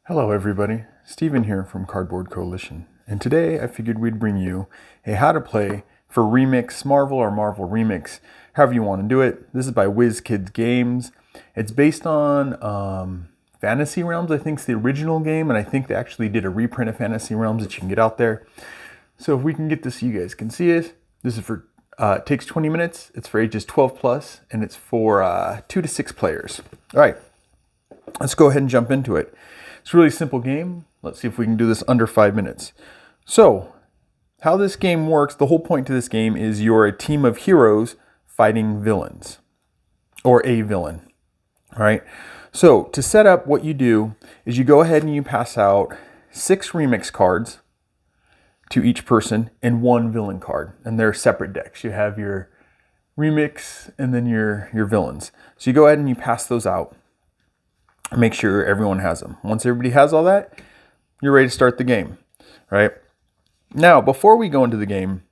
Hello everybody, Steven here from Cardboard Coalition, and today I figured we'd bring you a how to play for Remix Marvel or Marvel Remix, however you want to do it. This is by Wizkids Games. It's based on Fantasy Realms, I think is the original game, and I think they actually did a reprint of Fantasy Realms that you can get out there. So if we can get this so you guys can see it. This is for, it takes 20 minutes, it's for ages 12 plus, and it's for 2 to 6 players. All right, let's go ahead and jump into it. It's a really simple game. Let's see if we can do this under 5 minutes. So, how this game works, the whole point to this game is you're a team of heroes fighting villains. Or a villain. Alright? So, to set up, what you do is you go ahead and you pass out 6 remix cards to each person and 1 villain card. And they're separate decks. You have your remix and then your villains. So you go ahead and you pass those out. Make sure everyone has them. Once everybody has all that, you're ready to start the game, right? Now, before we go into the game,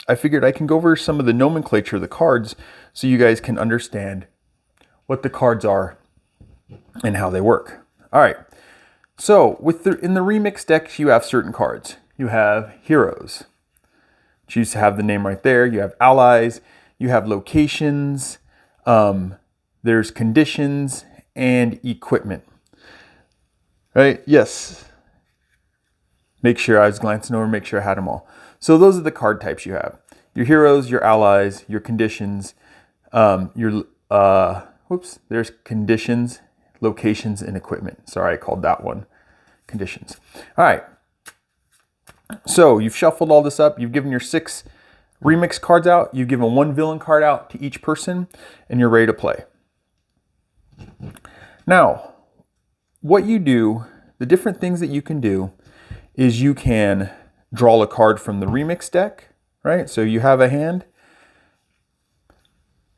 I figured I can go over some of the nomenclature of the cards so you guys can understand what the cards are and how they work. All right. So, in the remix decks, you have certain cards. You have heroes. Choose to have the name right there. You have allies. You have locations. There's conditions and equipment. Right? Yes. Make sure I was glancing over, make sure I had them all. So those are the card types you have. Your heroes, your allies, your conditions, there's conditions, locations, and equipment. Sorry, I called that one conditions. All right. So you've shuffled all this up. You've given your 6 remix cards out. You've given 1 villain card out to each person, and you're ready to play. Now, what you do, the different things that you can do is you can draw a card from the remix deck, right? So you have a hand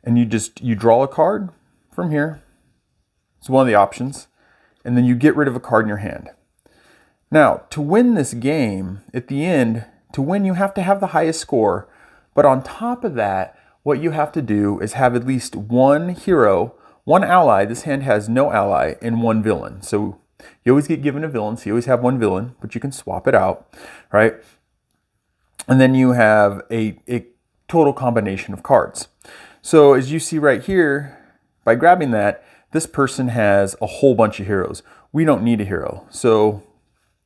and you draw a card from here. It's one of the options. And then you get rid of a card in your hand. Now, to win this game, at the end, to win you have to have the highest score. But on top of that, what you have to do is have at least 1 hero, 1 ally. This hand has no ally, and 1 villain. So you always get given a villain, so you always have 1 villain, but you can swap it out, right? And then you have a total combination of cards. So as you see right here, by grabbing that, this person has a whole bunch of heroes. We don't need a hero. So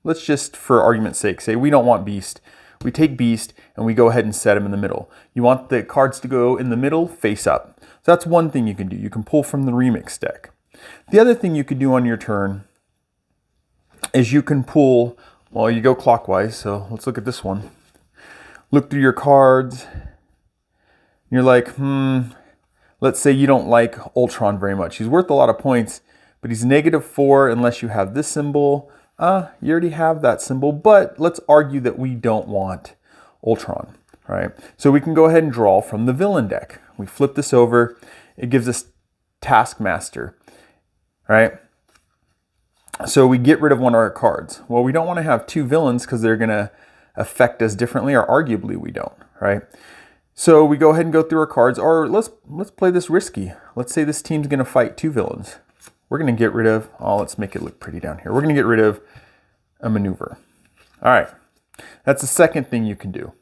let's just, for argument's sake, say we don't want Beast. We take Beast and we go ahead and set him in the middle. You want the cards to go in the middle, face up. So that's one thing you can do. You can pull from the remix deck. The other thing you could do on your turn is you can pull, well, you go clockwise. So let's look at this one. Look through your cards. You're like, let's say you don't like Ultron very much. He's worth a lot of points, but he's -4 unless you have this symbol. You already have that symbol, but let's argue that we don't want Ultron, right? So we can go ahead and draw from the villain deck. We flip this over. It gives us Taskmaster, right? So we get rid of one of our cards. Well, we don't want to have 2 villains because they're going to affect us differently, or arguably we don't, right? So we go ahead and go through our cards, or let's play this risky. Let's say this team's going to fight 2 villains. We're going to get rid of, let's make it look pretty down here. We're going to get rid of a maneuver. All right. That's the second thing you can do.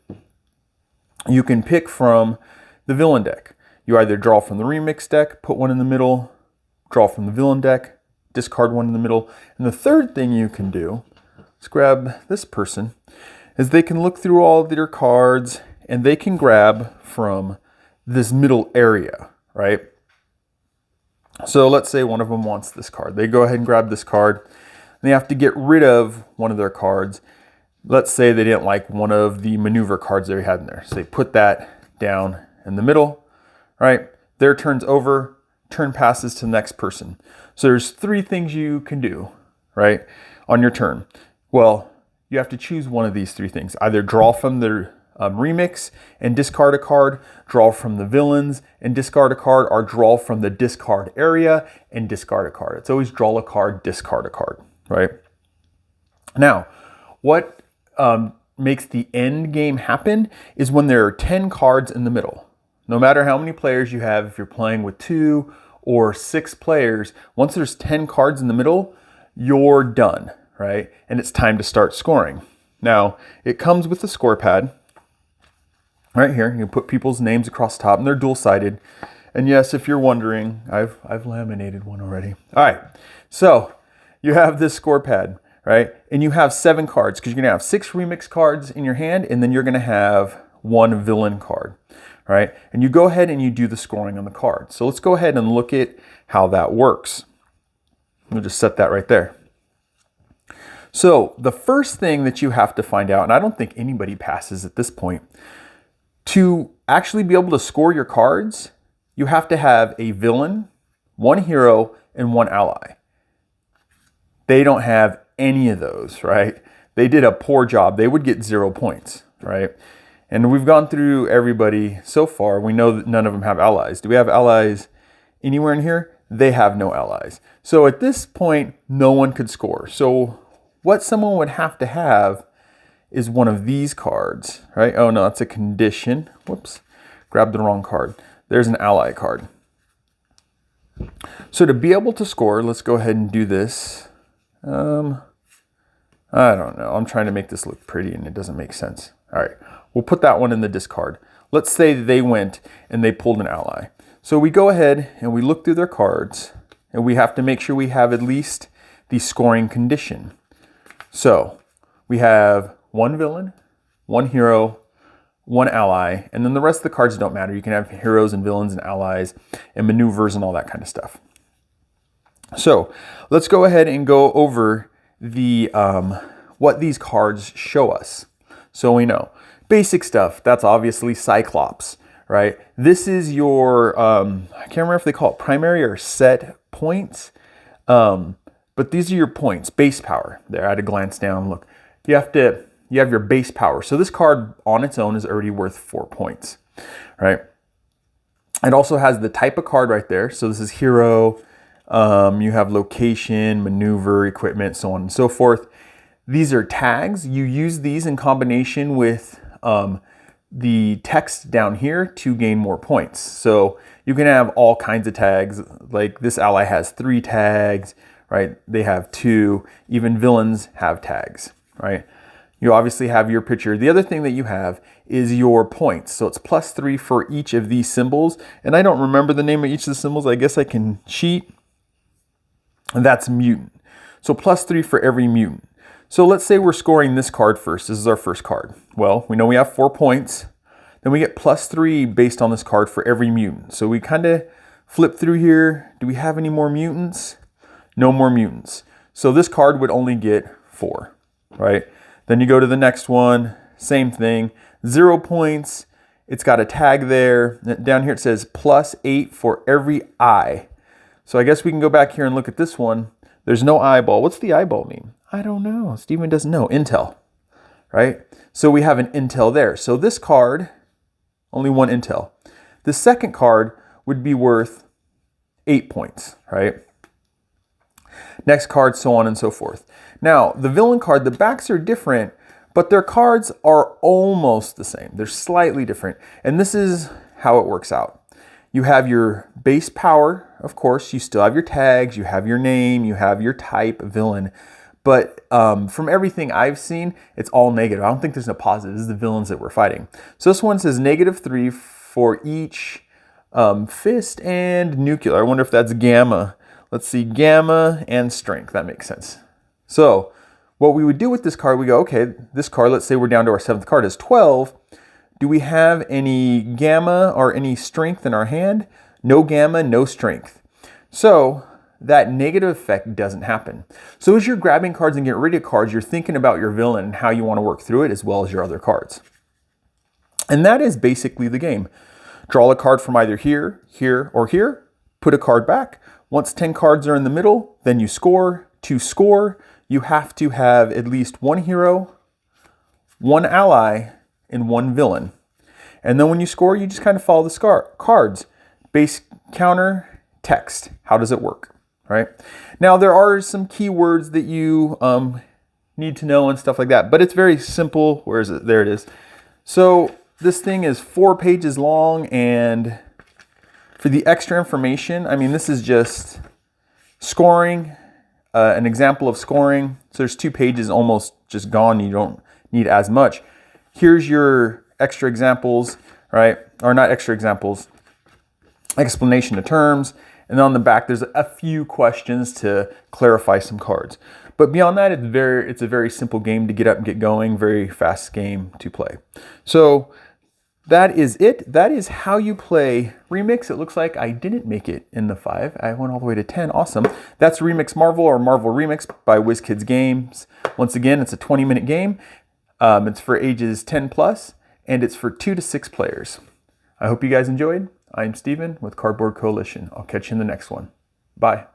You can pick from the villain deck. You either draw from the remix deck, put 1 in the middle, draw from the villain deck, discard 1 in the middle. And the third thing you can do, let's grab this person, is they can look through all of their cards and they can grab from this middle area, right? So let's say one of them wants this card. They go ahead and grab this card. And they have to get rid of one of their cards. Let's say they didn't like one of the maneuver cards they had in there. So they put that down in the middle, right? Their turn's over, turn passes to the next person. So there's 3 things you can do, right, on your turn. Well, you have to choose one of these 3 things. Either draw from the remix and discard a card, draw from the villains and discard a card, or draw from the discard area and discard a card. It's always draw a card, discard a card, right? Now, what makes the end game happen is when there are 10 cards in the middle. No matter how many players you have, if you're playing with 2 or 6 players, once there's 10 cards in the middle, you're done, right? And it's time to start scoring. Now, it comes with a score pad right here. You can put people's names across the top, and they're dual-sided. And yes, if you're wondering, I've laminated one already. All right, so you have this score pad, right? And you have 7 cards, because you're gonna have 6 remix cards in your hand, and then you're gonna have 1 villain card, right? And you go ahead and you do the scoring on the card. So let's go ahead and look at how that works. We'll just set that right there. So the first thing that you have to find out, and I don't think anybody passes at this point, to actually be able to score your cards, you have to have a villain, 1 hero, and 1 ally. They don't have any of those, right? They did a poor job. They would get 0 points, right? And we've gone through everybody so far. We know that none of them have allies. Do we have allies anywhere in here? They have no allies. So at this point, no one could score. So what someone would have to have is one of these cards, right? Oh no, that's a condition. Whoops, grabbed the wrong card. There's an ally card. So to be able to score, let's go ahead and do this. I don't know. I'm trying to make this look pretty and it doesn't make sense. All right, we'll put that one in the discard. Let's say they went and they pulled an ally. So we go ahead and we look through their cards and we have to make sure we have at least the scoring condition. So we have 1 villain, 1 hero, 1 ally, and then the rest of the cards don't matter. You can have heroes and villains and allies and maneuvers and all that kind of stuff. So let's go ahead and go over the what these cards show us. So we know basic stuff. That's obviously Cyclops, right? This is your I can't remember if they call it primary or set points, but these are your points, base power. There, I had to glance down. Look, you have your base power. So this card on its own is already worth 4 points, right? It also has the type of card right there. So this is hero. You have location, maneuver, equipment, so on and so forth. These are tags. You use these in combination with the text down here to gain more points. So you can have all kinds of tags. Like this ally has 3 tags, right? They have 2. Even villains have tags, right? You obviously have your picture. The other thing that you have is your points. So it's +3 for each of these symbols. And I don't remember the name of each of the symbols. I guess I can cheat. And that's mutant. So +3 for every mutant. So let's say we're scoring this card first. This is our first card. Well, we know we have 4 points. Then we get +3 based on this card for every mutant. So we kind of flip through here. Do we have any more mutants? No more mutants. So this card would only get 4, right? Then you go to the next one, same thing, 0 points. It's got a tag there. Down here it says +8 for every eye. So I guess we can go back here and look at this one. There's no eyeball. What's the eyeball mean? I don't know. Steven doesn't know. Intel, right? So we have an intel there. So this card, only 1 intel. The second card would be worth 8 points, right? Next card, so on and so forth. Now, the villain card, the backs are different, but their cards are almost the same. They're slightly different. And this is how it works out. You have your base power, of course. You still have your tags, you have your name, you have your type, villain. But from everything I've seen, it's all negative. I don't think there's no positive. This is the villains that we're fighting. So this one says -3 for each fist and nuclear. I wonder if that's gamma. Let's see, gamma and strength. That makes sense. So what we would do with this card, we go, okay, this card, let's say we're down to our 7th card, is 12. Do we have any gamma or any strength in our hand? No gamma, no strength. So that negative effect doesn't happen. So as you're grabbing cards and getting rid of cards, you're thinking about your villain and how you want to work through it as well as your other cards. And that is basically the game. Draw a card from either here, here, or here. Put a card back. Once 10 cards are in the middle, then you score. To score, you have to have at least 1 hero, 1 ally, and 1 villain. And then when you score, you just kind of follow the cards. Base, counter, text. How does it work, right? Now, there are some keywords that you need to know and stuff like that, but it's very simple. Where is it? There it is. So this thing is 4 pages long, and for the extra information, I mean, this is just scoring, an example of scoring. So there's 2 pages almost just gone. You don't need as much. Here's your extra examples, right? Or not extra examples, explanation of terms. And then on the back, there's a few questions to clarify some cards. But beyond that, it's a very simple game to get up and get going, very fast game to play. So that is it. That is how you play Remix. It looks like I didn't make it in the 5. I went all the way to 10. Awesome. That's Remix Marvel or Marvel Remix by Wizkids Games. Once again, it's a 20-minute game. It's for ages 10 plus, and it's for 2 to 6 players. I hope you guys enjoyed. I'm Steven with Cardboard Coalition. I'll catch you in the next one. Bye.